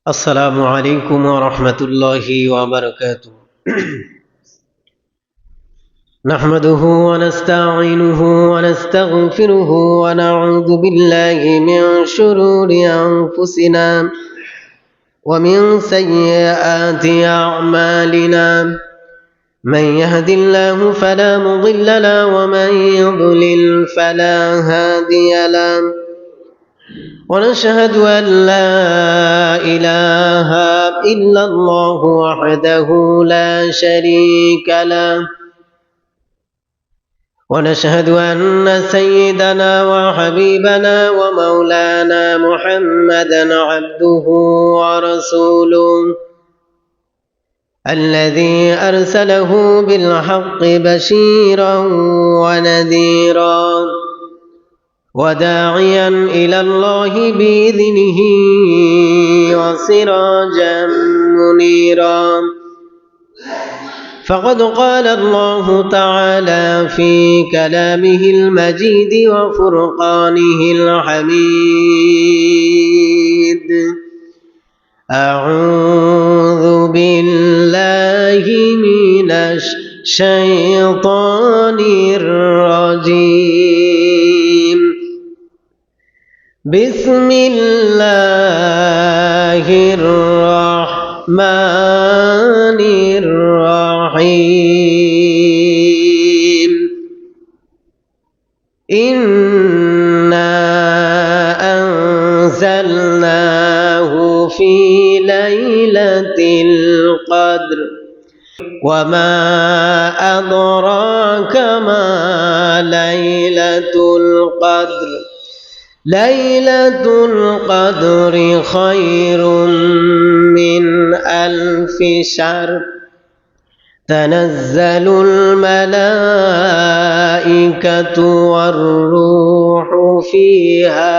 السلام عليكم ورحمة الله وبركاته. نحمده ونستعينه ونستغفره ونعوذ بالله من شرور أنفسنا ومن سيئات أعمالنا. من يهد الله فلا مضل له ومن يضلل فلا هادي له. ونشهد أن لا إله إلا الله وحده لا شريك له. ونشهد أن سيدنا وحبيبنا ومولانا محمدا عبده ورسوله الذي أرسله بالحق بشيرا ونذيرا وداعيا إلى الله بإذنه وسراجا منيرا. فقد قال الله تعالى في كلامه المجيد وفرقانه الحميد: أعوذ بالله من الشيطان الرجيم. بسم الله الرحمن الرحيم. إنا أنزلناه في ليلة القدر وما أدراك ما ليلة القدر. ليلة القدر خير من 1000 شهر. تنزل الملائكة والروح فيها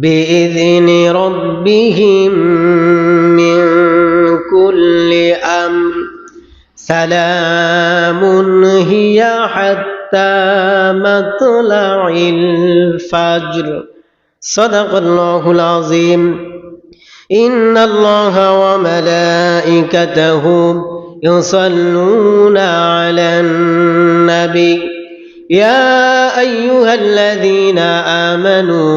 بإذن ربهم من كل أمر. سلام هي حتى مطلع الفجر. صدق الله العظيم. إن الله وملائكته يصلون على النبي يا أيها الذين آمنوا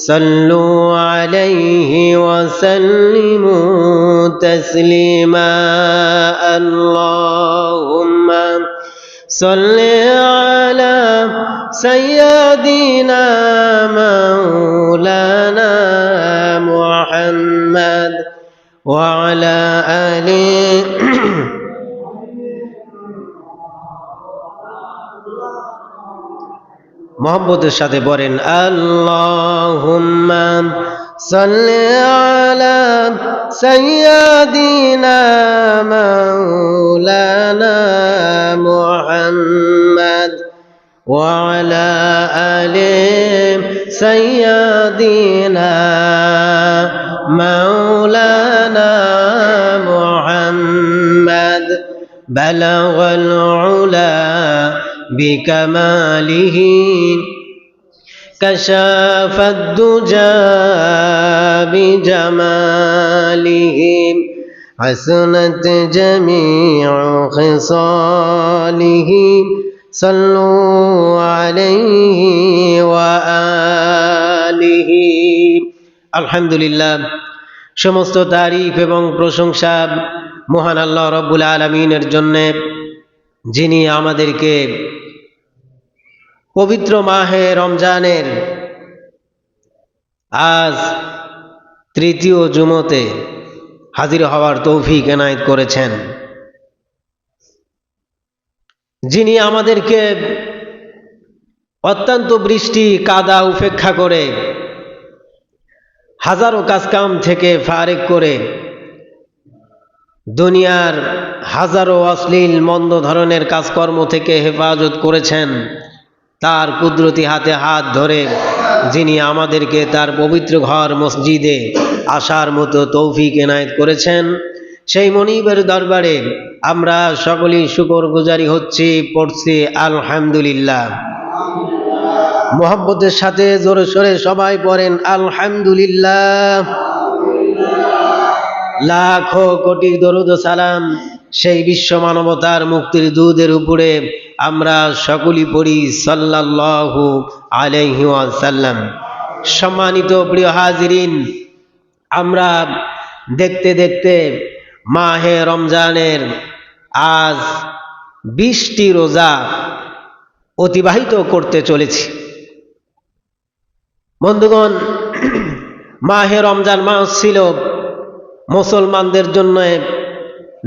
صلوا عليه وسلموا تسليما. اللهم صل على سيدنا مولانا محمد وعلى آله মোহাম্মদের সাথে পড়েন আল্লাহুম্মা সাল্লি আলা সাইয়্যিদিনা মাওলানা মুহাম্মদ ওয়া আলা আলি সাইয়্যিদিনা মাওলানা মুহাম্মদ বালাগাল উলা بكماله كشف الدجى بجماله حسنت جميع خصاله. صلوا عليه وآله. আলহামদুলিল্লাহ, সমস্ত তারিফ এবং প্রশংসা মহান আল্লাহ রব্বুল আলামিনের জন্য, যিনি আমাদেরকে পবিত্র মাহে রমজানের আজ তৃতীয় জুমতে হাজির হওয়ার তৌফিক এনায়েত করেছেন, যিনি আমাদেরকে অত্যন্ত বৃষ্টি কাদা উপেক্ষা করে হাজারো কাজকাম থেকে ফারেক করে দুনিয়ার হাজারো অশ্লীল মন্দ ধরনের কাজকর্ম থেকে হেফাজত করেছেন। তার কুদরতি হাতে হাত ধরে যিনি আমাদেরকে তার পবিত্র ঘর মসজিদে আসার মতো তৌফিক এনায়েত করেছেন, সেই মনিবের দরবারে আমরা সকলেই শুকরগুজারি হচ্ছি, পড়ছি আলহামদুলিল্লাহ। মোহাব্বতের সাথে জোরে সোরে সবাই পড়েন আলহামদুলিল্লাহ। লাখো কোটি দরুদ ও সালাম সেই বিশ্ব মানবতার মুক্তির দূতের উপরে আমরা সকলেই পড়ি সাল্লাল্লাহু আলাইহি ওয়াসাল্লাম। সম্মানিত প্রিয় হাজিরিন, আমরা দেখতে দেখতে মাহে রমজানের আজ 20টি রোজা অতিবাহিত করতে চলেছি। বন্ধুগণ, মাহে রমজান মাস ছিল মুসলমানদের জন্য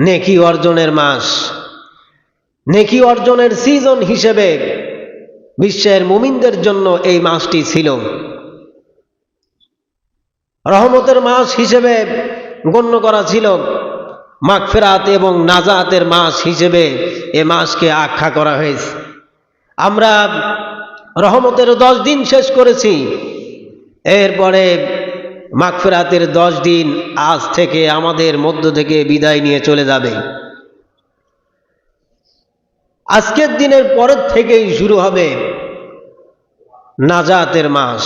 নেকি অর্জনের মাস। নেকি অর্জনের সিজন হিসেবে বিশ্বের মুমিনদের জন্য এই মাসটি ছিল। রহমতের মাস হিসেবে গণ্য করা ছিল, মাগফিরাত এবং নাজাতের মাস হিসেবে এ মাসকে আখ্যা করা হয়েছে। আমরা রহমতের 10 দিন শেষ করেছি, এরপরে মাগফিরাতের 10 দিন আজ থেকে আমাদের মধ্য থেকে বিদায় নিয়ে চলে যাবে। আজকের দিনের পরের থেকেই শুরু হবে নাজাতের মাস।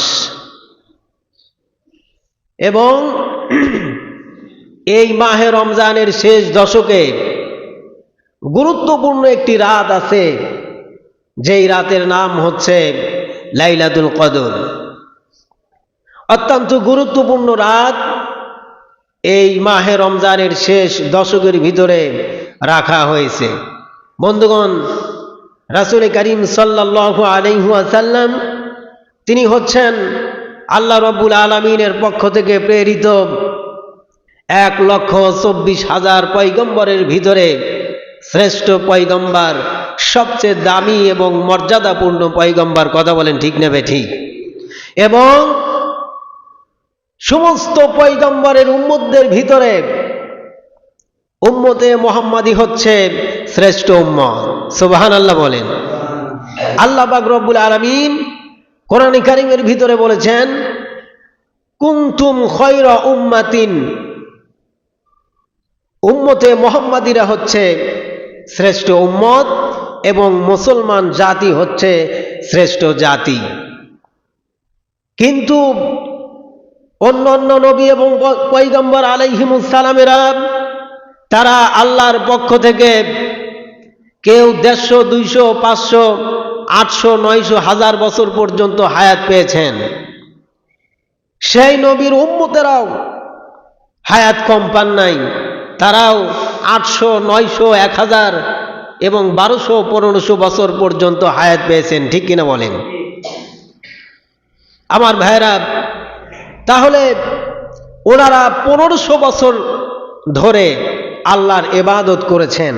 এবং এই মাহে রমজানের শেষ দশকে গুরুত্বপূর্ণ একটি রাত আছে, যেই রাতের নাম হচ্ছে লাইলাতুল কদর। অত্যন্ত গুরুত্বপূর্ণ রাত এই মাহে রমজানের শেষ দশকের ভিতরে রাখা হয়েছে। বন্ধুগণ, রাসূল করিম সাল্লাল্লাহু আলাইহি ওয়াসাল্লাম তিনি হচ্ছেন আল্লাহ রাব্বুল আলামিনের পক্ষ থেকে প্রেরিত 1,24,000 পয়গম্বরের ভিতরে শ্রেষ্ঠ পয়গম্বর, সবচেয়ে দামি এবং মর্যাদাপূর্ণ পয়গম্বর। কথা বলেন ঠিক নেবে ঠিক। এবং সমস্ত পয়গম্বরের উম্মতদের ভিতরে উম্মতে মুহাম্মাদি হচ্ছে শ্রেষ্ঠ উম্মত। সুবহানাল্লাহ বলেন। আল্লাহ পাক রব্বুল আলামিন কোরআন কারীমের ভিতরে বলেছেন, কুনতুম খায়রা উম্মাতিন, উম্মতে মুহাম্মাদিরা হচ্ছে শ্রেষ্ঠ উম্মত এবং মুসলমান জাতি হচ্ছে শ্রেষ্ঠ জাতি। কিন্তু অন্যান্য নবী এবং পয়গম্বর আলাইহিমুস সালামেরা তারা আল্লাহর পক্ষ থেকে কেউ 150, 200, 500, 800, 900, 1000 বছর পর্যন্ত হায়াত পেয়েছেন। সেই নবীর উম্মতেরাও হায়াত কম পান নাই, তারাও 800, 900, 1000 এবং 1200, 1500 বছর পর্যন্ত হায়াত পেয়েছেন। ঠিক কিনা বলেন আমার ভাইরা? তাহলে ওনারা 1500 বছর ধরে আল্লাহর ইবাদত করেছেন,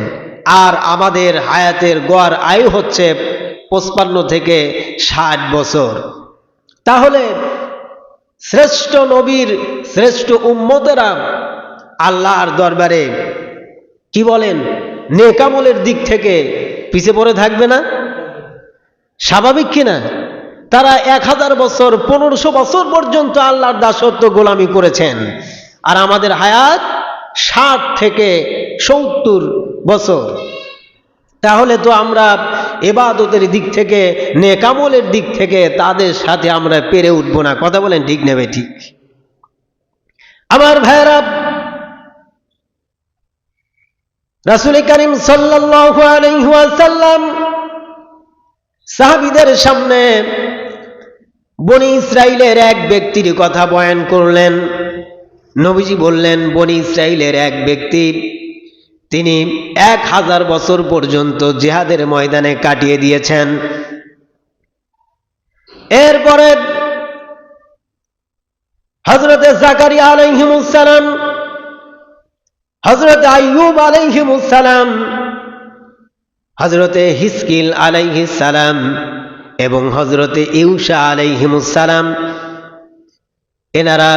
আর আমাদের হায়াতের গড় আয়ু হচ্ছে 55 থেকে 60 বছর। তাহলে শ্রেষ্ঠ নবীর শ্রেষ্ঠ উম্মতেরা আল্লাহর দরবারে কি বলেন, নেক আমলের দিক থেকে পিছে পড়ে থাকবে না? স্বাভাবিক কিনা? তারা 1000 বছর, 1500 বছর পর্যন্ত আল্লাহর দাসত্ব গোলামি করেছেন, আর আমাদের হায়াত 60 থেকে 70 বছর। তাহলে তো আমরা ইবাদতের দিক থেকে, নেক আমলের দিক থেকে তাদের সাথে আমরা পেরে উঠবো না। কথা বলেন ঠিক নেবে ঠিক। আমার ভাইরা, রাসূল করিম সাল্লাল্লাহু আলাইহি ওয়াসাল্লাম সাহাবীদের সামনে বনি ইসরাইলের এক ব্যক্তির কথা বয়ান করলেন। নবীজি বললেন, বনি ইসরাইলের এক ব্যক্তি, তিনি 1000 বছর পর্যন্ত জিহাদের ময়দানে কাটিয়ে দিয়েছেন। এরপরে হযরতে জাকারিয়া আলাইহিমুস সালাম, হযরতে আইয়ুব আলাইহিমুস সালাম, হযরতে হিজকিল আলাইহিস সালাম এবং হযরতে ইউসা আলাইহিমুস সালাম, এনারা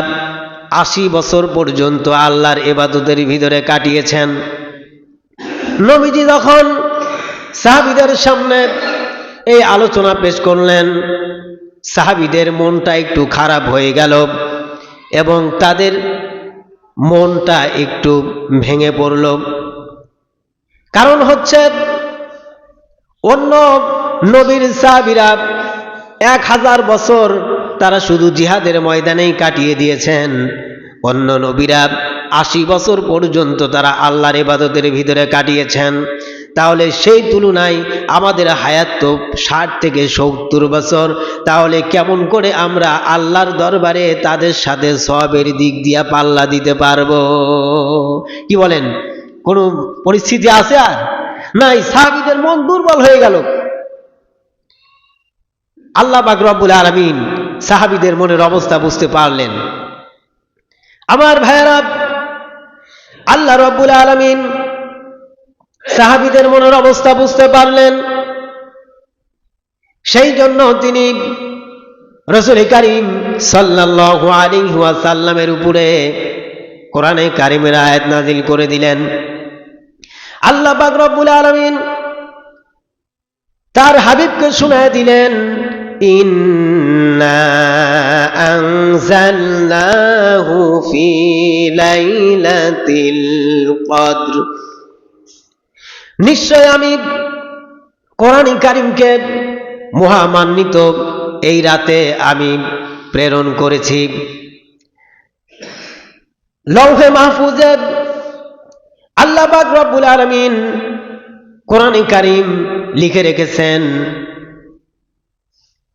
80 বছর পর্যন্ত আল্লাহর ইবাদতের ভিতরে কাটিয়েছেন। নবীজি যখন সাহাবীদের সামনে এই আলোচনা পেশ করলেন, সাহাবীদের মনটা একটু খারাপ হয়ে গেল এবং তাদের মনটা একটু ভেঙে পড়ল। কারণ হচ্ছে অন্য নবীর সাহাবীরা 1000 বছর তারা শুধু জিহাদের ময়দানেই কাটিয়ে দিয়েছেন। অন্য নবীরা 80 বছর পর্যন্ত তারা আল্লাহর ইবাদতের ভিতরে কাটিয়েছেন। তাহলে সেই তুলনায় আমাদের হায়াত তো 60 থেকে 70 বছর। তাহলে কেমন করে আমরা আল্লাহর দরবারে তাদের সাথে সওয়াবের দিক দিয়া পাল্লা দিতে পারবো? কি বলেন? কোনো পরিস্থিতি আছে? আর নাই। সাহাবীদের মন দুর্বল হয়ে গেল। আল্লাহ পাক রব্বুল আলামিন সাহাবীদের মনের অবস্থা বুঝতে পারলেন। আমার ভাইয়েরা, আল্লাহ রব্বুল আলামিন সাহাবীদের মনের অবস্থা বুঝতে পারলেন। সেই জন্য তিনি রাসূল কারীম সাল্লাল্লাহু আলাইহি ওয়াসাল্লামের উপরে কোরআনে কারীমের আয়াত নাযিল করে দিলেন। আল্লাহ পাক রব্বুল আলামিন তার হাবিবকে শুনায় দিলেন, ইন্না আনজালনাহু ফি লাইলাতিল কদর। নিশ্চয় আমি কোরআন কারীমকে মহামান্বিত এই রাতে আমি প্রেরণ করেছি। লৌহে মাহফুজে আল্লাহ পাক রব্বুল আলামিন কোরআন কারীম লিখে রেখেছেন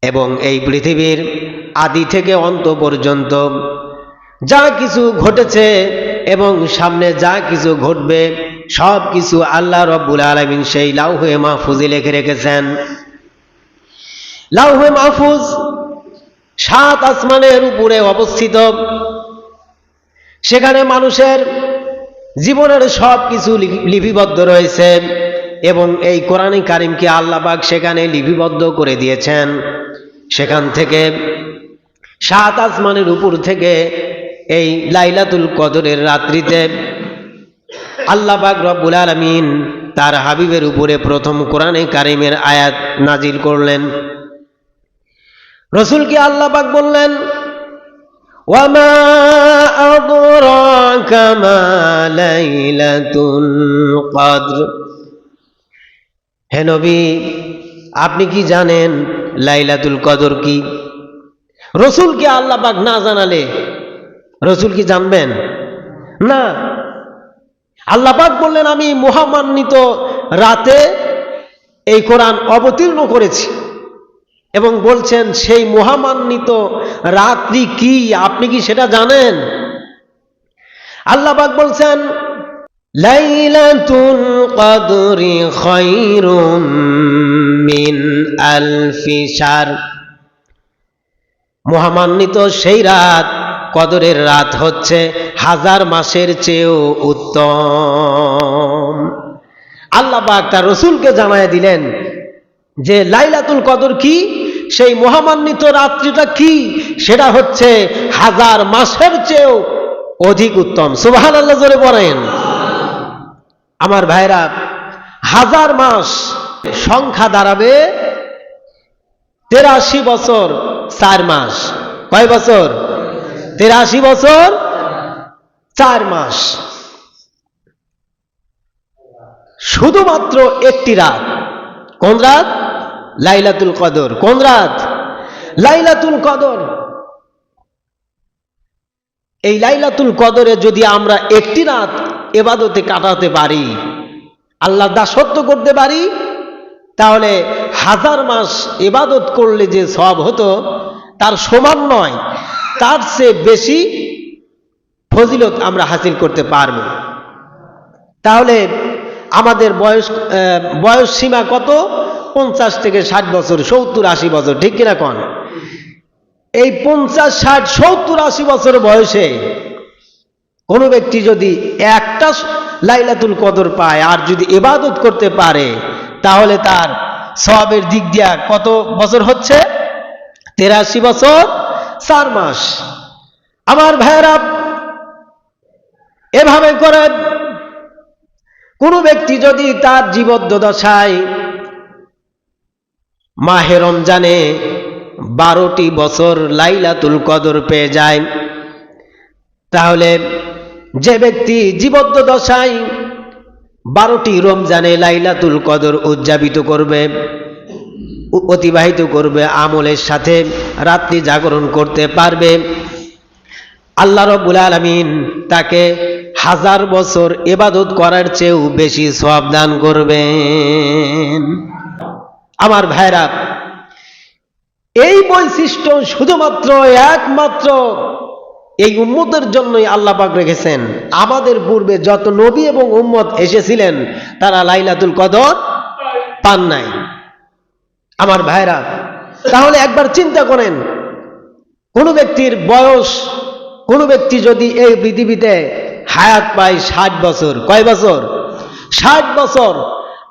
এবং এই পৃথিবীর আদি থেকে অন্ত পর্যন্ত যা কিছু ঘটেছে এবং সামনে যা কিছু ঘটবে সব কিছু আল্লাহ রব্বুল আলামিন সেই লাউহে মাহফুজে লিখে রেখেছেন। লাউহে মাহফুজ 7 আসমানের উপরে অবস্থিত। সেখানে মানুষের জীবনের সব কিছু লিপিবদ্ধ রয়েছে এবং এই কোরআন কারীমকে আল্লাহ পাক সেখানে লিপিবদ্ধ করে দিয়েছেন। সেখান থেকে 7 আসমানের উপর থেকে এই লাইলাতুল কদরের রাত্রিতে আল্লাহ পাক রব্বুল আলামিন তার হাবিবের উপরে প্রথম কোরআন কারীমের আয়াত নাজিল করলেন। রাসূলকে আল্লাহ পাক বললেন, ওয়ামা আদরাকা মা লাইলাতুল কদর। হে নবী, আপনি কি জানেন লাইলাতুল কদর কি? রাসূলকে আল্লাহ পাক না জানালে রাসূল কি জানবেন? না। আল্লাহ পাক বললেন, আমি মহামান্বিত রাতে এই কোরআন অবতীর্ণ করেছি এবং বলছেন সেই মহামান্বিত রাত্রি কি আপনি কি সেটা জানেন? আল্লাহ পাক বলছেন, লাইলাতুল কদরি খায়রুম মিন আলফি শাহর। মহামান্বিত সেই রাত, কদরের রাত হচ্ছে 1000 মাসের চেয়েও উত্তম। আল্লাহ পাক তার রাসূলকে জানায় দিলেন যে লাইলাতুল কদর কি, সেই মহামান্বিত রাত্রিটা কি, সেটা হচ্ছে 1000 মাসের চেয়েও অধিক উত্তম। সুবহানাল্লাহ জোরে বলেন। আমার ভাইরা, 1000 মাস সংখ্যা দাঁড়াবে 83 বছর 4 মাস। কয় বছর? 83 বছর 4 মাস। শুধুমাত্র একটি রাত। কোন রাত? লাইলাতুল কদর। কোন রাত? লাইলাতুল কদর। এই লাইলাতুল কদরে যদি আমরা একটি রাত ইবাদতে কাটাতে পারি, আল্লাহর দাসত্ব করতে পারি, তাহলে 1000 মাস ইবাদত করলে যে সওয়াব হতো তার সমান নয়, তার চেয়ে বেশি ফজিলত আমরা হাসিল করতে পারব। তাহলে আমাদের বয়স সীমা কত? 50 থেকে 60 বছর, 70, 80 বছর, ঠিক কিনা কোন? এই 50, 60, 70, 80 বছর বয়সে কোনো ব্যক্তি যদি একটা লাইলাতুল কদর পায় আর যদি ইবাদত করতে পারে, তাহলে তার সওয়াবের দিক দিয়া কত বছর হচ্ছে? 83 বছর 4 মাস। আমার ভাইয়েরা, এভাবে করে কোনো ব্যক্তি যদি তার জীবদ্দশায় মাহে রমজানে 12টি বছর লাইলাতুল কদর পেয়ে যায়, তাহলে যে ব্যক্তি জীবদ্দশায় 12টি রমজানে লাইলাতুল কদর উদযাপিত করবে, অতিবাহিত করবে, আমলের সাথে রাত্রি জাগরণ করতে পারবে, আল্লাহ রাব্বুল আলামিন তাকে 1000 বছর ইবাদত করার চেয়েও বেশি সওয়াব দান করবেন। আমার ভাইরা, এই বৈশিষ্ট্য শুধুমাত্র একমাত্র এই উম্মতের জন্যই আল্লাহ পাক রেখেছেন। আমাদের পূর্বে যত নবী এবং উম্মত এসেছিলেন তারা লাইলাতুল কদর পান নাই। আমার ভাইরা, তাহলে একবার চিন্তা করেন, কোন ব্যক্তির বয়স, কোন ব্যক্তি যদি এই পৃথিবীতে হায়াত পায় 60 বছর, কয় বছর? 60 বছর,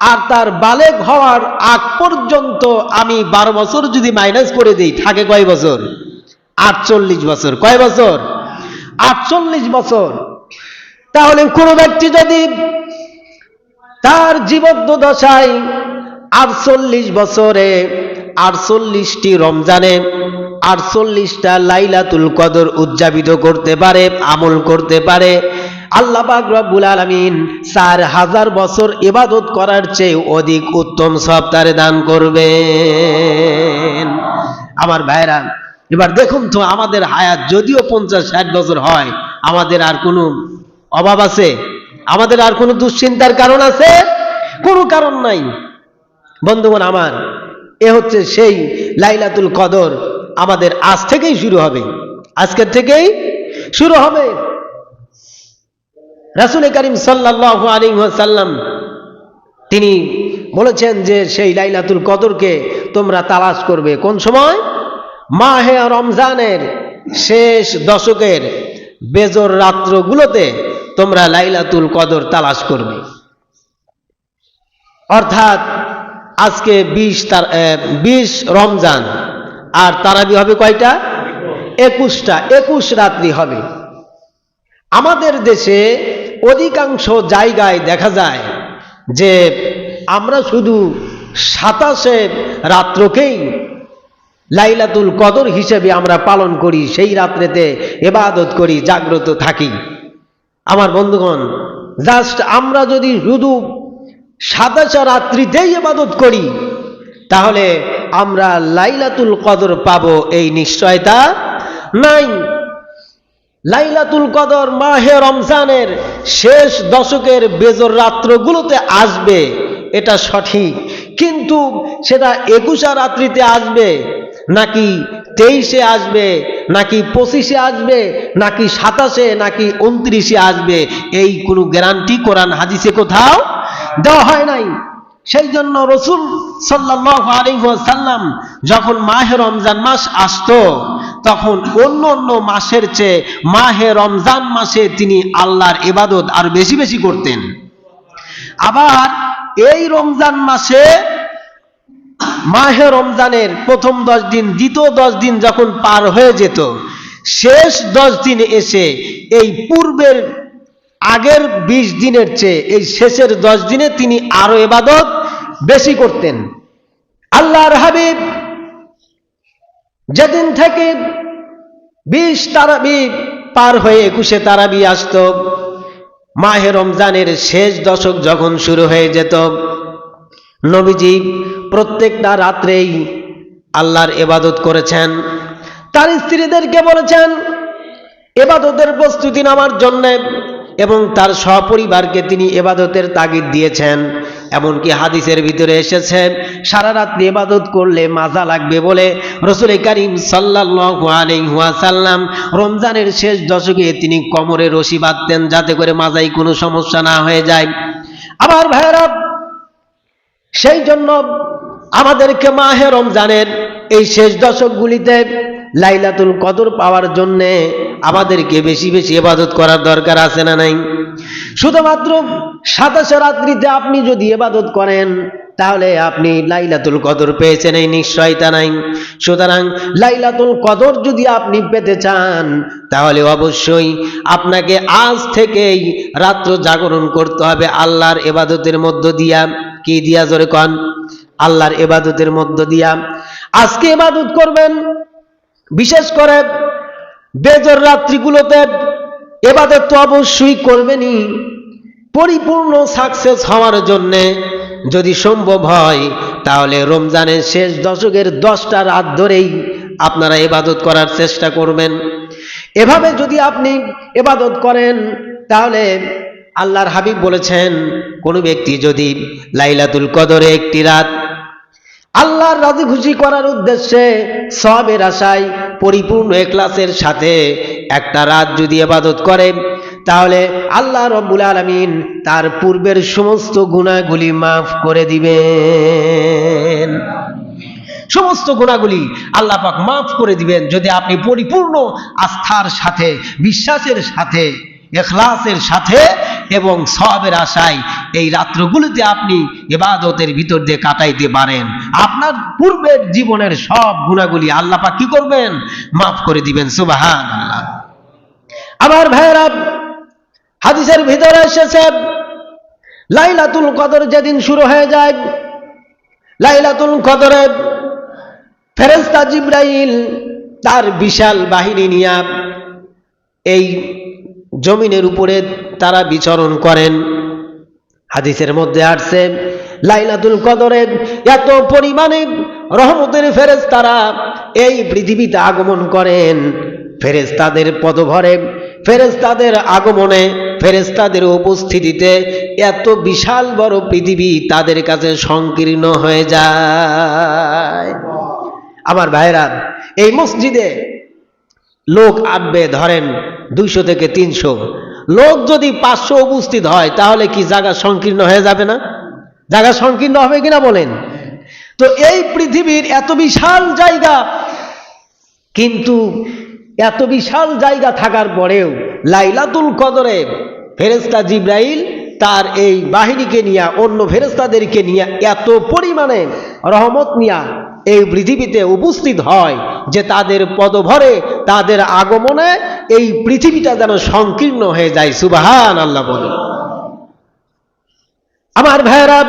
আর তার বালেগ হওয়ার আগ পর্যন্ত আমি 12 বছর যদি মাইনাস করে দিই, থাকে কয় বছর? 48 বছর। কয় বছর? 48 বছর। তাহলে কোন ব্যক্তি যদি তার জীবদ্দশায় 48 বছরে 48টি রমজানে 48টা লাইলাতুল কদর উদযাপিত করতে পারে, আমল করতে পারে, আল্লাহ পাক রব্বুল আলামিন 4000 বছর ইবাদত করার চেয়ে অধিক উত্তম সওয়াব তারে দান করবেন। আমার ভাইরা, এবার দেখুন তো, আমাদের হায়াত যদিও 50-60 বছর হয়, আমাদের আর কোনো অভাব আছে? আমাদের আর কোনো দুশ্চিন্তার কারণ আছে? কোনো কারণ নাই। বন্ধুগণ আমার, এ হচ্ছে সেই লাইলাতুল কদর। আমাদের আজ থেকেই শুরু হবে, আজকের থেকেই শুরু হবে। রাসূল করিম সাল্লাল্লাহু আলাইহি ওয়াসাল্লাম তিনি বলেছেন যে সেই লাইলাতুল কদরকে তোমরা তালাশ করবে। কোন সময়? মাহে রমজানের শেষ দশকের বেজর রাত্রগুলোতে তোমরা লাইলাতুল কদর তালাশ করবে। অর্থাৎ আজকে 20 রমজান, আর তারাবি হবে কয়টা? 21টা, 21 রাত্রি হবে। আমাদের দেশে অধিকাংশ জায়গায় দেখা যায় যে আমরা শুধু 27 রাত্রকেই লাইলাতুল কদর হিসেবে আমরা পালন করি, সেই রাত্রেতে ইবাদত করি, জাগ্রত থাকি। আমার বন্ধুগণ, জাস্ট আমরা যদি শুধু 27 রাত্রিতেই ইবাদত করি, তাহলে আমরা লাইলাতুল কদর পাবো এই নিশ্চয়তা নাই। লাইলাতুল কদর মাহে রমজানের শেষ দশকের বেজর রাত্রগুলোতে আসবে, এটা সঠিক, কিন্তু সেটা 21 রাত্রিতে আসবে নাকি 23-এ আসবে, নাকি 25-এ আসবে, নাকি 27-এ, নাকি 29-এ আসবে, এই কোনো গ্যারান্টি কোরআন হাদিসে কোথাও দেওয়া হয় নাই। সেই জন্য রাসূল সাল্লাল্লাহু আলাইহি ওয়াসাল্লাম যখন মাহে রমজান মাস আসতো, তখন অন্য অন্য মাসের চেয়ে মাহে রমজান মাসে তিনি আল্লাহর ইবাদত আর বেশি বেশি করতেন। আবার এই রমজান মাসে মাহে রমজানের প্রথম 10 দিন, দ্বিতীয় 10 দিন যখন পার হয়ে যেত, শেষ 10 দিন এসে এই পূর্বের আগের 20 দিনের চেয়ে এই শেষের 10 দিনে তিনি আরো ইবাদত বেশি করতেন। আল্লাহর হাবিব যেদিন থেকে 20 তারাবি পার হয়ে 21-এ তারাবি আসতো, মাহে রমজানের শেষ দশক যখন শুরু হয়ে যেত, নবীজি প্রত্যেকটা রাত্রেই আল্লাহর ইবাদত করেছেন। তার স্ত্রীদেরকে বলেছেন ইবাদতের প্রস্তুতি নেওয়ার জন্য, এবং তার সপরিবারকে তিনি ইবাদতের তাগিদ দিয়েছেন। এমনকি হাদিসের ভিতরে এসেছে সারা রাত্রি ইবাদত করলে মাজা লাগবে বলে রাসূল করিম সাল্লাল্লাহু আলাইহি ওয়াসাল্লাম রমজানের শেষ দশকে তিনি কোমরে রশি বাঁধতেন, যাতে করে মাজায় কোনো সমস্যা না হয়ে যায়। আমার ভাইরা, সেই জন্য আমাদেরকে মাহে রমজানের এই শেষ দশকগুলিতে লাইলাতুল কদর পাওয়ার জন্য আমাদেরকে বেশি বেশি ইবাদত করার দরকার আছে না নাই? শুধুমাত্র 27 রাত্রিতে আপনি যদি ইবাদত করেন, তাহলে আপনি লাইলাতুল কদর পেয়েছেন এই নিশ্চয়তা নাই। সুতরাং লাইলাতুল কদর যদি আপনি পেতে চান, তাহলে অবশ্যই আপনাকে আজ থেকেই রাত্র জাগরণ করতে হবে আল্লাহর ইবাদতের মধ্য দিয়া। কি দিয়া? জোরে কোন। আল্লাহর ইবাদতের মধ্য দিয়া। আজকে ইবাদত করবেন, বিশেষ করে বেজর রাত্রিগুলোতে ইবাদত তো অবশ্যই করবেনই। পরিপূর্ণ সাকসেস হওয়ার জন্য যদি সম্ভব হয় তাহলে রমজানের শেষ দশকের 10টা রাত ধরেই আপনারা ইবাদত করার চেষ্টা করবেন। এভাবে যদি আপনি ইবাদত করেন তাহলে আল্লাহর হাবিব বলেছেন, কোনো ব্যক্তি যদি লাইলাতুল কদরে একটি রাত আল্লাহর রাজি খুশি করার উদ্দেশ্যে সওয়াবের আশায় পরিপূর্ণ ইখলাসের সাথে একটা রাত যদি ইবাদত করে, তাহলে আল্লাহ রাব্বুল আলামিন তার পূর্বের সমস্ত গুনাহগুলি মাফ করে দিবেন। সমস্ত গুনাহগুলি আল্লাহ পাক মাফ করে দিবেন যদি আপনি পরিপূর্ণ আস্থার সাথে, বিশ্বাসের সাথে, ইখলাসের সাথে এবং সওয়াবের আশায় এই রাত্রগুলিতে আপনি ইবাদতের ভিতর দিয়ে কাটাইতে পারেন। আপনার পূর্বের জীবনের সব গুনাহগুলি আল্লাহ পাক কি করবেন? মাফ করে দিবেন। সুবহানাল্লাহ। আমার ভাইরা, হাদিসের ভিতরে এসেছে লাইলাতুল কদর যেদিন শুরু হয়ে যায়, লাইলাতুল কদরে ফেরেশতা জিবরাইল তার বিশাল বাহিনী নিয়ে এই জমিনের উপরে তারা বিচরণ করেন। হাদিসের মধ্যে আসছে লাইলাতুল কদরে এত পরিমাণে রহমতের ফেরেশতারা এই পৃথিবীতে আগমন করেন। ফেরেশতাদের পদভরে, ফেরেশতাদের আগমনে, ফেরেশতাদের উপস্থিতিতে এত বিশাল বড় পৃথিবী তাদের কাছে সংকীর্ণ হয়ে যায়। আমার ভাইরা, এই মসজিদে লোক আসবে ধরেন 200 থেকে 300, লোক যদি 500 উপস্থিত হয় তাহলে কি জায়গা সংকীর্ণ হয়ে যাবে না? জায়গা সংকীর্ণ হবে কিনা বলেন? তো এই পৃথিবীর এত বিশাল জায়গা, কিন্তু এত বিশাল জায়গা থাকার পরেও লাইলাতুল কদরে ফেরেশতা জিবরাইল তার এই বাহিনীকে নিয়ে, অন্য ফেরেশতাদেরকে নিয়ে এত পরিমাণে রহমত নিয়ে এই পৃথিবীতে উপস্থিত হয় যে তাদের পদভরে, তাদের আগমনে এই পৃথিবীটা যেন সংকীর্ণ হয়ে যায়। সুবহানাল্লাহ বলে। আমার ভাইরা,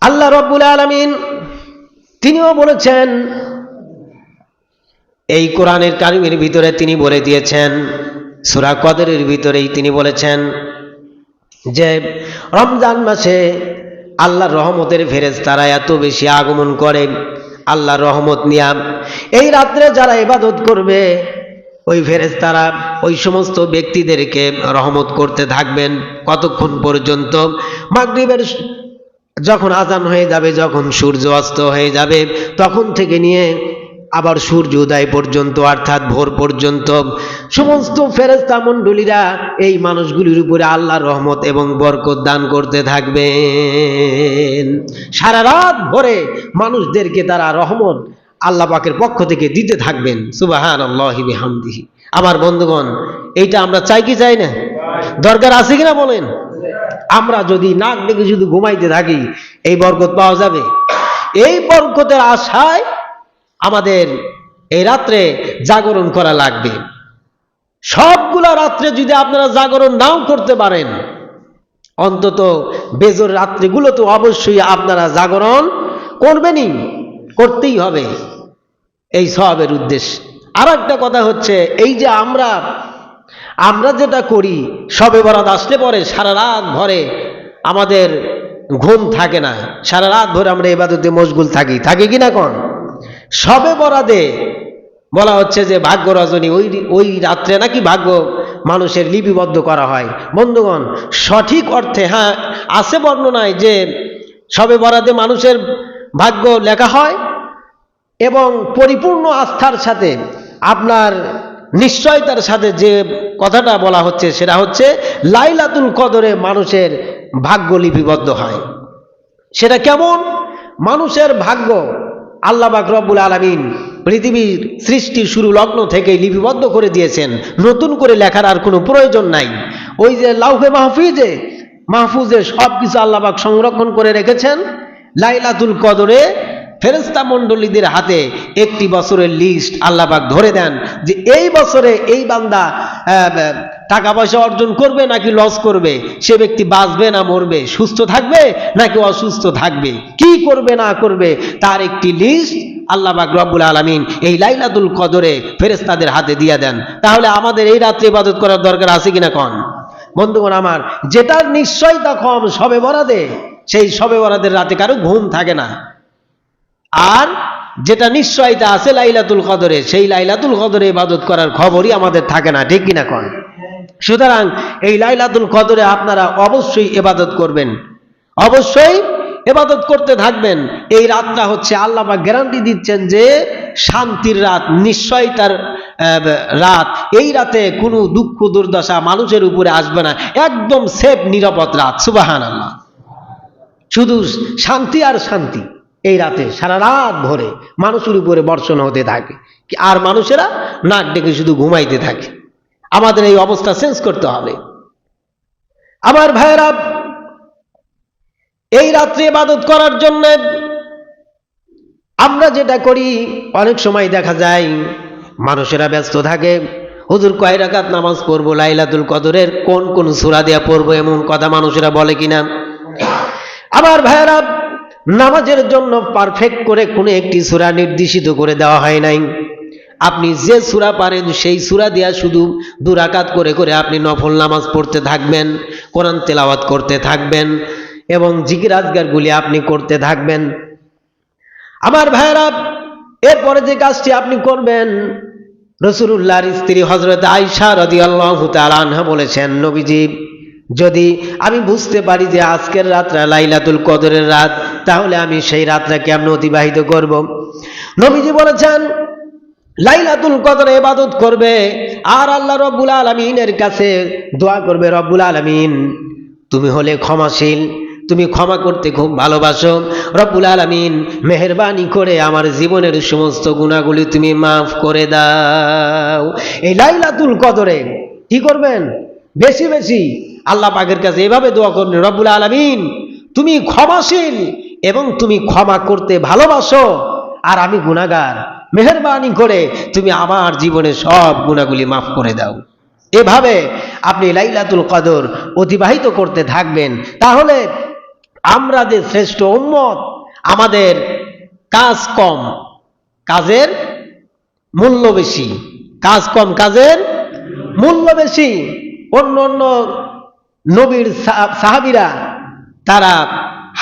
আল্লাহ রাব্বুল আলামিন তিনিও বলেছেন, এই কোরআনের কারিমের ভিতরে তিনি বলে দিয়েছেন, সূরা কদরের ভিতরেই তিনি বলেছেন যে রমজান মাসে আল্লাহর রহমতের ফেরেশতারা এত বেশি আগমন করে আল্লাহর রহমত নিয়ে। এই রাত্রে যারা ইবাদত করবে ওই ফেরেশতারা ওই সমস্ত ব্যক্তিদেরকে রহমত করতে থাকবেন কতক্ষণ পর্যন্ত? মাগরিবের যখন আজান হয়ে যাবে, যখন সূর্য অস্ত হয়ে যাবে, তখন থেকে নিয়ে আবার সূর্য উদয় পর্যন্ত, অর্থাৎ ভোর পর্যন্ত সমস্ত ফেরেশতা মণ্ডলীরা এই মানুষগুলির উপরে আল্লাহর রহমত এবং বরকত দান করতে থাকবেন। সারা রাত ভরে মানুষদেরকে তারা রহমত আল্লাহ পাকের পক্ষ থেকে দিতে থাকবেন। সুবহানাল্লাহি বিহামদিহি। আমার বন্ধুগণ, এইটা আমরা চাই কি চাই না? দরকার আছে কিনা বলেন? আমরা যদি নাক ডেকে শুধু ঘুমাইতে থাকি এই বরকত পাওয়া যাবে? এই বরকতের আশায় আমাদের এই রাত্রে জাগরণ করা লাগবে। সবগুলা রাত্রে যদি আপনারা জাগরণ নাও করতে পারেন, অন্তত বেজর রাত্রিগুলো তো অবশ্যই আপনারা জাগরণ করবেনই, করতেই হবে এই সওয়াবের উদ্দেশ্যে। আর একটা কথা হচ্ছে, এই যে আমরা যেটা করি, শবে বরাত আসলে পরে সারা রাত ভরে আমাদের ঘুম থাকে না, সারা রাত ভরে আমরা ইবাদতে মশগুল থাকি কিনা কোন? শবে বরাতে বলা হচ্ছে যে ভাগ্য রজনী, ওই রাত্রে নাকি ভাগ্য মানুষের লিপিবদ্ধ করা হয়। বন্ধুগণ, সঠিক অর্থে হ্যাঁ আছে বর্ণনায় যে শবে বরাতে মানুষের ভাগ্য লেখা হয়, এবং পরিপূর্ণ আস্থার সাথে আপনার নিশ্চয়তার সাথে যে কথাটা বলা হচ্ছে সেটা হচ্ছে লাইলাতুল কদরে মানুষের ভাগ্য লিপিবদ্ধ হয়। সেটা কেমন? মানুষের ভাগ্য আল্লাহ পাক রব্বুল আলামিন পৃথিবীর সৃষ্টির শুরু লগ্ন থেকেই লিপিবদ্ধ করে দিয়েছেন, নতুন করে লেখার আর কোনো প্রয়োজন নাই। ওই যে লাউহে মাহফুজে সব কিছু আল্লাহ পাক সংরক্ষণ করে রেখেছেন। লাইলাতুল কদরে ফেরেশতা মণ্ডলীদের হাতে একটি বছরের লিস্ট আল্লাহ পাক ধরে দেন যে এই বছরে এই বান্দা টাকা পয়সা অর্জন করবে নাকি লস করবে, সে ব্যক্তি বাঁচবে না মরবে, সুস্থ থাকবে নাকি অসুস্থ থাকবে, কি করবে না করবে, তার একটি লিস্ট আল্লাহ পাক রব্বুল আলামিন এই লাইলাতুল কদরে ফেরেশতাদের হাতে দিয়ে দেন। তাহলে আমাদের এই রাত্রে ইবাদত করার দরকার আছে কিনা কোন? বন্ধুগণ আমার, যেটার নিশ্চয়তা কম শবে বরাতে, সেই শবে বরাতের রাতে কারো ঘুম থাকে না। আর যেটা নিশ্চয়তা আছে লাইলাতুল কদরে, সেই লাইলাতুল কদরে ইবাদত করার খবরই আমাদের থাকে না, ঠিক কিনা কোন? সুতরাং এই লাইলাতুল কদরে আপনারা অবশ্যই ইবাদত করবেন, অবশ্যই ইবাদত করতে থাকবেন। এই রাতটা হচ্ছে আল্লাহ পাক গ্যারান্টি দিচ্ছেন যে শান্তির রাত, নিশ্চয়তার রাত। এই রাতে কোনো দুঃখ দুর্দশা মানুষের উপরে আসবে না, একদম সেফ নিরাপদ রাত। সুবহানাল্লাহ। শুধু শান্তি আর শান্তি এই রাতে সারা রাত ভরে মানুষের উপরে বর্ষণ হতে থাকে, আর মানুষেরা নাক ডেকে শুধু ঘুমাইতে থাকে। আমাদের এই অবস্থা চেঞ্জ করতে হবে। আমার ভাইয়েরা, এই রাত্রে ইবাদত করার জন্য আমরা যেটা করি, অনেক সময় দেখা যায় মানুষেরা ব্যস্ত থাকে, হুজুর কয় রাকাত নামাজ পড়বো, লাইলাতুল কদরের কোন কোন সূরা দিয়া পড়বো, এমন কথা মানুষেরা বলে কিনা। আমার ভাইয়েরা, নামাজের জন্য পারফেক্ট করে কোনো একটি সূরা নির্দেশিত করে দেওয়া হয় নাই। আপনি যে সূরা পারেন সেই সূরা দিয়া শুধু 2 রাকাত করে করে আপনি নফল নামাজ পড়তে থাকবেন, কোরআন তেলাওয়াত করতে থাকবেন এবং জিকির আজকারগুলি আপনি করতে থাকবেন। আমার ভাইয়েরা, এরপরে যে কাজটি আপনি করবেন, রাসূলুল্লাহর স্ত্রী হযরত আয়েশা রাদিয়াল্লাহু তাআলা আনহা বলেছেন, নবীজি, যদি আমি বুঝতে পারি যে আজকের রাতটা লাইলাতুল কদরের রাত, তাহলে আমি সেই রাতটা কেমনে অতিবাহিত করব? নবীজি বলেছেন, লাইলাতুল কদরে ইবাদত করবে আর আল্লাহ রাব্বুল আলামিনের কাছে দোয়া করবে, রব্বুল আলামিন তুমি হলে ক্ষমাশীল, তুমি ক্ষমা করতে খুব ভালোবাসো, রব্বুল আলামিন মেহেরবানি করে আমার জীবনের সমস্ত গুনাহগুলি তুমি মাফ করে দাও। এই লাইলাতুল কদরে কি করবেন? বেশি বেশি আল্লাহ পাকের কাছে এভাবে দোয়া করবেন, রব্বুল আলামিন তুমি ক্ষমাশীল এবং তুমি ক্ষমা করতে ভালোবাসো, আর আমি গুনাহগার, মেহেরবানি করে তুমি আমার জীবনের সব গুনাহগুলি মাফ করে দাও। এভাবে আপনি লাইলাতুল কদর অতিবাহিত করতে থাকবেন। তাহলে আমরা যে শ্রেষ্ঠ উম্মত, আমাদের কাজ কম, কাজের মূল্য বেশি, কাজ কম, কাজের মূল্য বেশি। অন্য অন্য নবীর সাহাবীরা তারা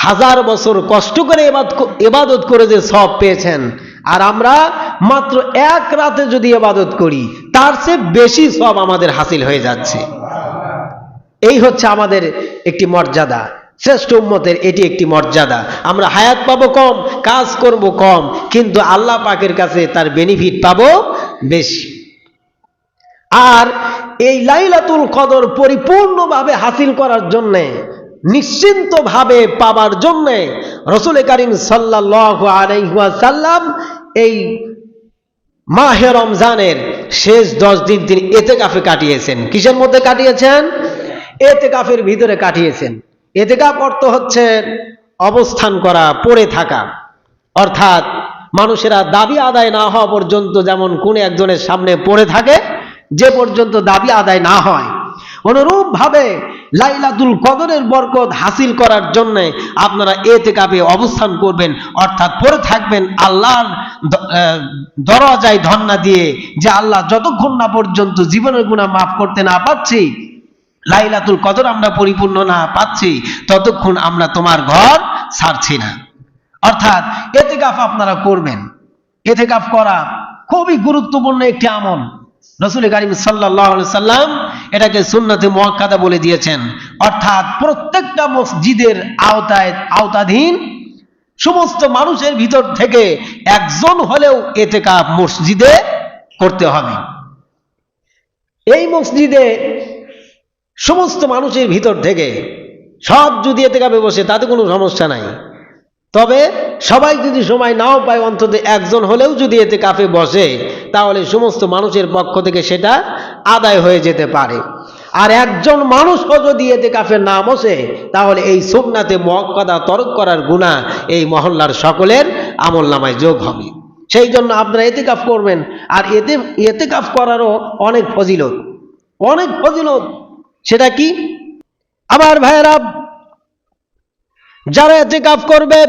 1000 বছর কষ্ট করে ইবাদত করে যে সওয়াব পেয়েছেন, আর আমরা মাত্র 1 রাতে যদি ইবাদত করি তার চেয়ে বেশি সওয়াব আমাদের হাসিল হয়ে যাচ্ছে। এই হচ্ছে আমাদের একটি মর্যাদা, শ্রেষ্ঠ উম্মতের এটি একটি মর্যাদা। আমরা হায়াত পাবো কম, কাজ করব কম, কিন্তু আল্লাহ পাকের কাছে তার বেনিফিট পাবো বেশি। আর এই লাইলাতুল কদর পরিপূর্ণভাবে হাসিল করার জন্য, নিশ্চিন্তভাবে পাবার জন্য রাসূল কারীম সাল্লাল্লাহু আলাইহি ওয়াসাল্লাম এই মাহে রমজানের শেষ 10 দিন তিনি ইতিকাফে কাটিয়েছেন। কিসের মধ্যে কাটিয়েছেন? ইতিকাফের ভিতরে কাটিয়েছেন। ইতিকাফ অর্থ হচ্ছে অবস্থান করা, পড়ে থাকা। অর্থাৎ মানুষেরা দাবি আদায় না হওয়া পর্যন্ত যেমন কোন একজনের সামনে পড়ে থাকে, যে পর্যন্ত দাবি আদায় না হয়, অনুরূপ ভাবে লাইলাতুল কদরের বরকত হাসিল করার জন্য আপনারা ইতিকাফে অবস্থান করবেন, অর্থাৎ পড়ে থাকবেন আল্লাহর দরজায় ধন্না দিয়ে, যে আল্লাহ যতক্ষণ না পর্যন্ত জীবনের গুনাহ মাফ করতে না পাচ্ছি, লাইলাতুল কদর আমরা পরিপূর্ণ না পাচ্ছি, ততক্ষণ আমরা তোমার ঘর ছাড়ছি না। অর্থাৎ ইতিকাফ আপনারা করবেন। ইতিকাফ করা খুবই গুরুত্বপূর্ণ একটি আমল। রাসূল কারীম সাল্লাল্লাহু আলাইহি সাল্লাম এটাকে সুন্নতে মুআক্কাদা বলে দিয়েছেন। অর্থাৎ প্রত্যেকটা মসজিদের আওতাধীন সমস্ত মানুষের ভিতর থেকে একজন হলেও ইতিকাফ মসজিদে করতে হবে। এই মসজিদে সমস্ত মানুষের ভিতর থেকে সব যদি ইতিকাফে বসে তাতে কোনো সমস্যা নাই, তবে সবাই যদি সময় নাও পায়, অন্তত একজন হলেও যদি ইতিকাফে বসে, তাহলে সমস্ত মানুষের পক্ষ থেকে সেটা আদায় হয়ে যেতে পারে। আর একজন মানুষও যদি ইতিকাফে না বসে, তাহলে এই সুন্নাতে মুআক্কাদা তরক করার গুনাহ এই মহল্লার সকলের আমলনামায় যোগ হবে। সেই জন্য আপনারা ইতিকাফ করবেন। আর ইতিকাফ করারও অনেক ফজিলত, অনেক ফজিলত। সেটা কি? আমার ভাইয়েরা, যারা ইতিকাফ করবে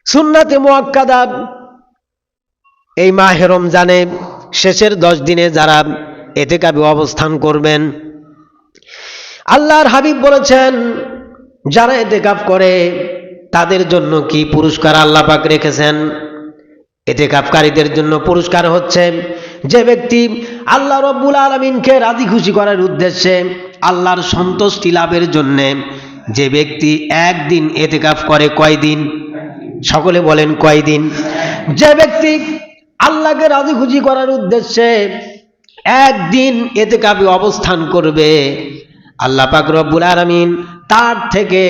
সুন্নাতে মুআক্কাদা এই মাহে রমজানে শেষের 10 দিনে যারা ইতিকাফে অবস্থান করবেন, আল্লাহর হাবিব বলেছেন, যারা ইতিকাফ করে তাদের জন্য কি পুরস্কার আল্লাহ পাক রেখেছেন? ইতিকাফকারীদের জন্য পুরস্কার হচ্ছে, যে ব্যক্তি আল্লাহ রব্বুল আলামিনকে রাজি খুশি করার উদ্দেশ্যে, আল্লাহর সন্তুষ্টি লাভের জন্য যে ব্যক্তি একদিন ইতিকাফ করে। কয়দিন? সকলে বলেন কয়দিন? যে ব্যক্তি আল্লাহকে রাজি খুশি করার উদ্দেশ্যে একদিন ইতিকাফে অবস্থান করবে, আল্লাহ পাক রব্বুল আলামিন তার থেকে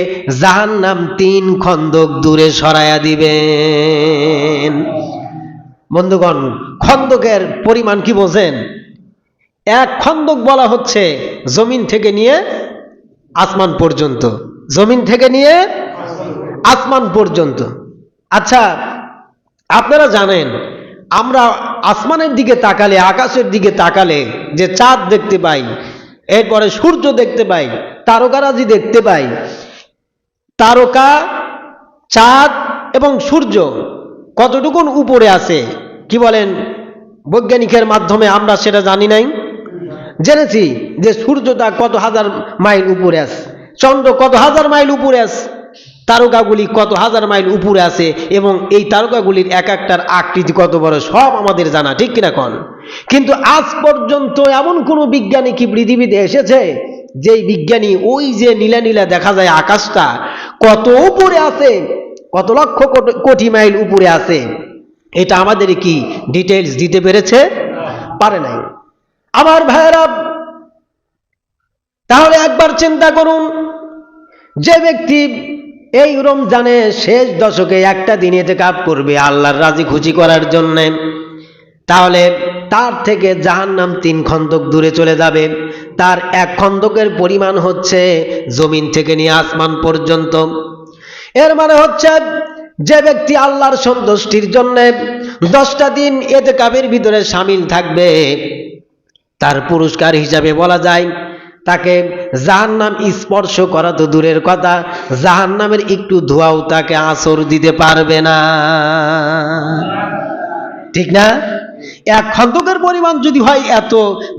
জাহান্নাম 3 খন্দক দূরে সরাইয়া দিবেন। বন্ধুগণ, খন্দকের পরিমাণ কি বোঝেন? এক খন্দক বলা হচ্ছে জমিন থেকে নিয়ে আসমান পর্যন্ত, জমিন থেকে নিয়ে আসমান পর্যন্ত। আচ্ছা, আপনারা জানেন আমরা আসমানের দিকে তাকালে, আকাশের দিকে তাকালে যে চাঁদ দেখতে পাই, এরপরে সূর্য দেখতে পাই, তারকারাজি দেখতে পাই। তারকা, চাঁদ এবং সূর্য কতটুকুন উপরে আছে কি বলেন? বৈজ্ঞানিকের মাধ্যমে আমরা সেটা জানি নাই, জেনেছি যে সূর্যটা কত হাজার মাইল উপরে আছে, চন্দ্র কত হাজার মাইল উপরে আছে, তারকাগুলি কত হাজার মাইল উপরে আছে, এবং এই তারকাগুলির এক একটার আকৃতি কত বড় সব আমাদের জানা, ঠিক কিনা কোন? কিন্তু আজ পর্যন্ত এমন কোন বিজ্ঞানী কি পৃথিবীতে এসেছে যেই বিজ্ঞানী ওই যে নীলা নীলা দেখা যায় আকাশটা কত উপরে আছে, কত লক্ষ কোটি মাইল উপরে আছে, এটা আমাদের কি ডিটেইলস দিতে পেরেছে? পারে নাই। আমার ভাইয়েরা, তাহলে একবার চিন্তা করুন, যে ব্যক্তি এই রমজানে শেষ দশকে একটা দিন ইতিকাফ করবে আল্লাহর রাজি খুশি করার জন্য, তাহলে তার থেকে জাহান্নাম 3 খন্দক দূরে চলে যাবে। তার এক খন্দকের পরিমাণ হচ্ছে জমিন থেকে নিয়ে আসমান পর্যন্ত। এর মানে হচ্ছে, যে ব্যক্তি আল্লাহর সন্তুষ্টির জন্য 10টা দিন ইতিকাফের ভিতরে শামিল থাকবে, তার পুরস্কার হিসাবে বলা যায় তাকে জাহান্নাম স্পর্শ করা তো দূরের কথা, জাহান্নামের একটু ধোঁয়াও তাকে আছর দিতে পারবে না, ঠিক না? এক খন্দকের পরিমাণ যদি হয় এত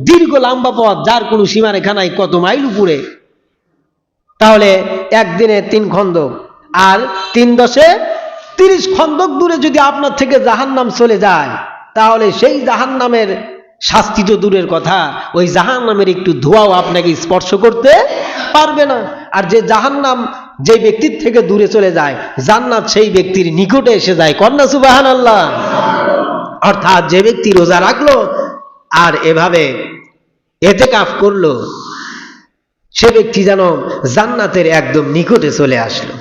দীর্ঘ লম্বা পথ, যার কোনো সীমারেখা নাই, কত মাইল উপরে, তাহলে একদিনে 3 খন্দক আর 3 দশে 30 খন্দক দূরে যদি আপনার থেকে জাহান্নাম চলে যায়, তাহলে সেই জাহান্নামের শাস্তি তো দূরের কথা, ওই জাহান্নামের একটু ধোঁয়াও আপনাকে স্পর্শ করতে পারবে না। আর যে জাহান্নাম যে ব্যক্তির থেকে দূরে চলে যায়, জান্নাত সেই ব্যক্তির নিকটে এসে যায়। কন্যা সুবহানাল্লাহ। অর্থাৎ যে ব্যক্তি রোজা রাখলো আর এভাবে ইতিকাফ করলো, সে ব্যক্তি যেন জান্নাতের একদম নিকটে চলে আসলো।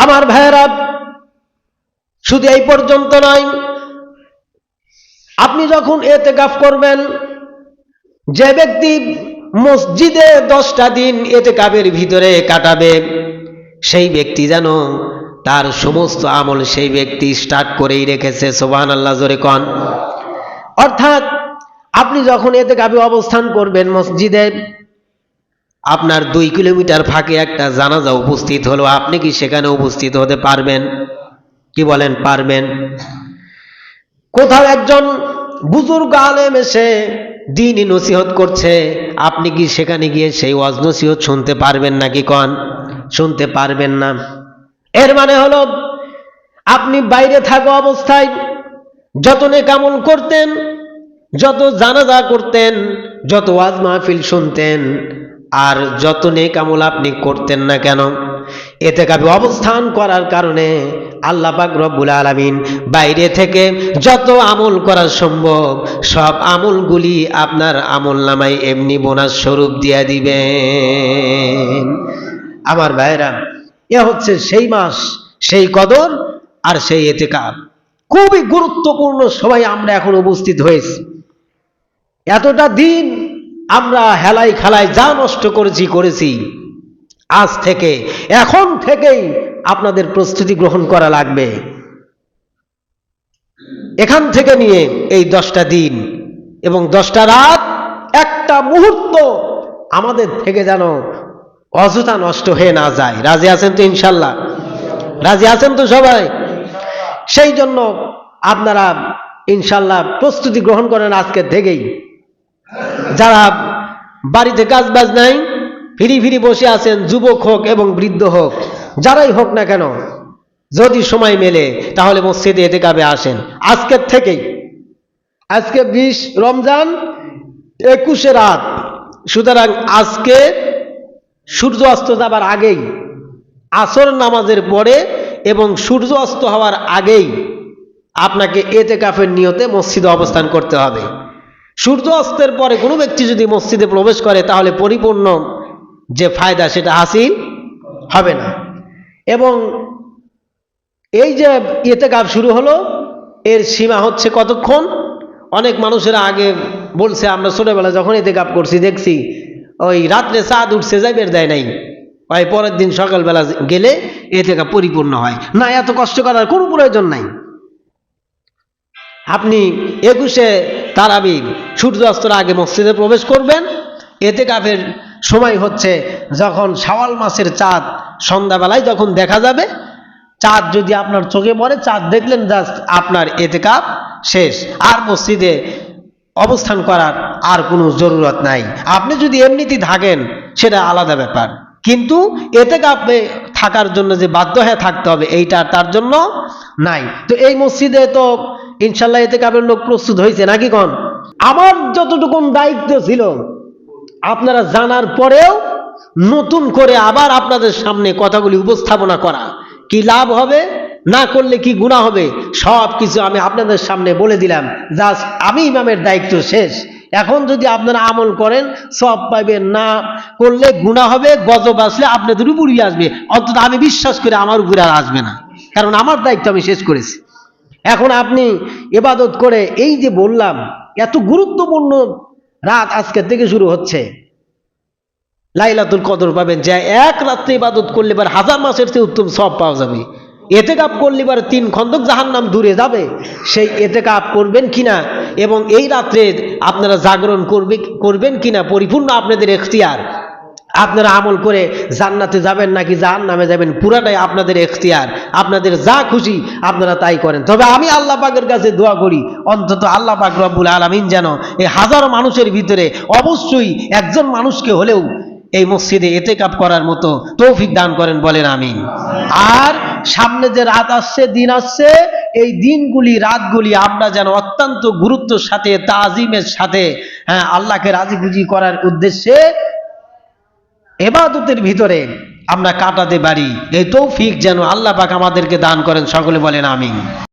আমার ভাইয়েরা, শুধু এই পর্যন্ত নয়, আপনি যখন ইতিকাফ করবেন, যে ব্যক্তি মসজিদে 10টা দিন ইতিকাফের ভিতরে কাটাবে, সেই ব্যক্তি যেন তার সমস্ত আমল সেই ব্যক্তি স্টার্ট করেই রেখেছে। সুবহানাল্লাহ, জোরে কোন। অর্থাৎ আপনি যখন ইতিকাফে অবস্থান করবেন মসজিদে, আপনার 2 কিলোমিটার ফাঁকে একটা জানাজা উপস্থিত হলো, আপনি কি সেখানে উপস্থিত হতে পারবেন? কি বলেন, পারবেন? কোথাও একজন বুজুর্গ আলেম এসে দ্বীনি নসিহত করছে, আপনি কি সেখানে গিয়ে সেই ওয়াজ নসিহত শুনতে পারবেন নাকি কোন? শুনতে পারবেন না। এর মানে হলো, আপনি বাইরে থাকা অবস্থায় যত নেক আমল করতেন, যত জানাজা করতেন, যত ওয়াজ মাহফিল শুনতেন, আর যত নেক আমল আপনি করতেন না কেন, ইতিকাফে অবস্থান করার কারণে আল্লাহ পাক রব্বুল আলামিন বাইরে থেকে যত আমল করা সম্ভব সব আমলগুলি আপনার আমলনামায় এমনি বোনাস স্বরূপ দিয়ে দিবেন। আমার ভাইরা, এ হচ্ছে সেই মাস, সেই কদর আর সেই ইতিকাফ। খুবই গুরুত্বপূর্ণ সময় আমরা এখন উপস্থিত হয়েছি। এতটা দিন আমরা হেলাই খেলায় যা নষ্ট করেছি, আজ থেকে, এখন থেকেই আপনাদের প্রস্তুতি গ্রহণ করা লাগবে। এখান থেকে নিয়ে এই 10টা দিন এবং 10টা রাত, একটা মুহূর্ত আমাদের থেকে যেন অযথা নষ্ট হয়ে না যায়। রাজি আছেন তো ইনশাল্লাহ? রাজি আছেন তো সবাই? সেই জন্য আপনারা ইনশাল্লাহ প্রস্তুতি গ্রহণ করেন আজকে থেকেই। যারা বাড়িতে কাজ বাজ নাই, ফিরি ফিরি বসে আছেন, যুবক হোক এবং বৃদ্ধ হোক, যারাই হোক না কেন, যদি সময় মেলে তাহলে মসজিদে এতেকাবে আসেন আজকের থেকেই। আজকে 20 রমজান, 21 রাত, সুতরাং আজকে সূর্য অস্ত যাবার আগেই, আসর নামাজের পরে এবং সূর্য অস্ত হওয়ার আগেই আপনাকে এতেকাফের নিয়তে মসজিদে অবস্থান করতে হবে। সূর্য অস্তের পরে কোনো ব্যক্তি যদি মসজিদে প্রবেশ করে তাহলে পরিপূর্ণ যে ফায়দা সেটা হাসিল হবে না। এবং এই যে এতেকাফ শুরু হলো, এর সীমা হচ্ছে কতক্ষণ? অনেক মানুষেরা আগে বলছে, আমরা ছোটবেলায় যখন এতেকাফ করছি দেখছি ওই রাত্রে চাঁদ উঠছে যাই বের দেয় নাই, ওই পরের দিন সকালবেলা গেলে এতেকাফ পরিপূর্ণ হয় না। এত কষ্ট করার কোনো প্রয়োজন নাই। আপনি 21 তারাবি সূর্য অস্তের আগে মসজিদে প্রবেশ করবেন। এতেকাফের সময় হচ্ছে যখন শাওয়াল মাসের চাঁদ সন্ধ্যাবেলায় যখন দেখা যাবে, চাঁদ যদি আপনার চোখে পড়ে, চাঁদ দেখলেন, জাস্ট আপনার এতেকাফ শেষ, আর মসজিদে অবস্থান করার আর কোনো জরুরত নাই। আপনি যদি এমনিতেই থাকেন সেটা আলাদা ব্যাপার, কিন্তু এতেকাফে থাকার জন্য যে বাধ্য হয়ে থাকতে হবে এইটা তার জন্য নাই। তো এই মসজিদে তো ইনশাল্লাহ এতেকাফের লোক প্রস্তুত হয়েছে নাকি কোন? আমার যতটুকু দায়িত্ব ছিল আপনারা জানার পরেও নতুন করে আবার আপনাদের সামনে কথাগুলি উপস্থাপনা করা, কি লাভ হবে, না করলে কি গুনাহ হবে, সব কিছু আমি আপনাদের সামনে বলে দিলাম। জাস্ট আমি ইমামের দায়িত্ব শেষ। এখন যদি আপনারা আমল করেন সব পাইবেন, না করলে গুনাহ হবে, গজব আসলে আপনাদের উপরই আসবে, অন্তত আমি বিশ্বাস করি আমার উপরে আর আসবে না, কারণ আমার দায়িত্ব আমি শেষ করেছি। এখন আপনি ইবাদত করে, এই যে বললাম এত গুরুত্বপূর্ণ রাত আজকে থেকে শুরু হচ্ছে, লাইলাতুল কদর পাবেন, যে এক রাত্রে ইবাদত করলে এবার 1000 মাসের চেয়ে উত্তম সব পাওয়া যাবে। এতেকাফ করলে এবার 3 খন্দক জাহান্নাম দূরে যাবে। সেই এতেকাফ করবেন কিনা এবং এই রাত্রে আপনারা জাগরণ করবেন কিনা পরিপূর্ণ আপনাদের এখতিয়ার। আপনারা আমল করে জান্নাতে যাবেন নাকি জাহান্নামে যাবেন পুরাটাই আপনাদের এখতিয়ার। আপনাদের যা খুশি আপনারা তাই করেন। তবে আমি আল্লাহ পাকের কাছে দোয়া করি, অন্তত আল্লাহ পাক রব্বুল আলামিন যেন এই হাজারো মানুষের ভিতরে অবশ্যই একজন মানুষকে হলেও এই মসজিদে এতেকাফ করার মতো তৌফিক দান করেন, বলেন আমিন। আর সামনে যে রাত আসছে, দিন আসছে, এই দিনগুলি, রাতগুলি আমরা যেন অত্যন্ত গুরুত্বের সাথে, তাজিমের সাথে, আল্লাহকে রাজি খুশি করার উদ্দেশ্যে ইবাদতের ভিতরে আমরা কাটাতে পারি। এই তৌফিক যেন আল্লাহ পাক আমাদেরকে দান করেন, সকলে বলেন আমিন।